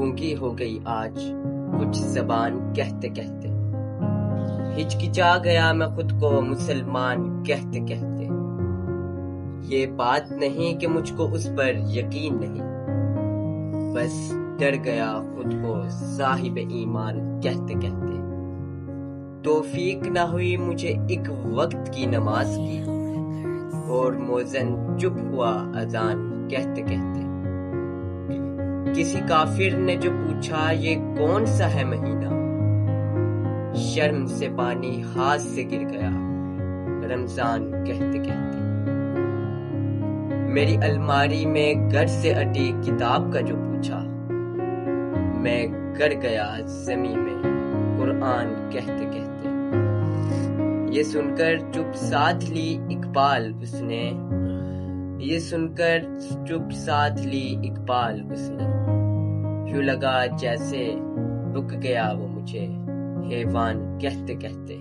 گونگی ہو گئی آج کچھ زبان کہتے کہتے، ہچکچا گیا میں خود کو مسلمان کہتے کہتے۔ یہ بات نہیں کہ مجھ کو اس پر یقین نہیں، بس ڈر گیا خود کو صاحب ایمان کہتے کہتے۔ توفیق نہ ہوئی مجھے ایک وقت کی نماز کی، اور مؤذن چپ ہوا اذان کہتے کہتے۔ کسی کافر نے جو پوچھا یہ کون سا ہے مہینہ، شرم سے پانی ہاتھ سے گر گیا رمضان کہتے کہتے۔ میری الماری میں گر سے اٹی کتاب کا جو پوچھا، میں گر گیا زمیں میں قرآن کہتے کہتے۔ یہ سن کر چپ ساتھ لی اقبال اس نے، یہ سن کر چپ ساتھ لی اقبال اس نے، یوں لگا جیسے رک گیا وہ مجھے حیوان کہتے کہتے۔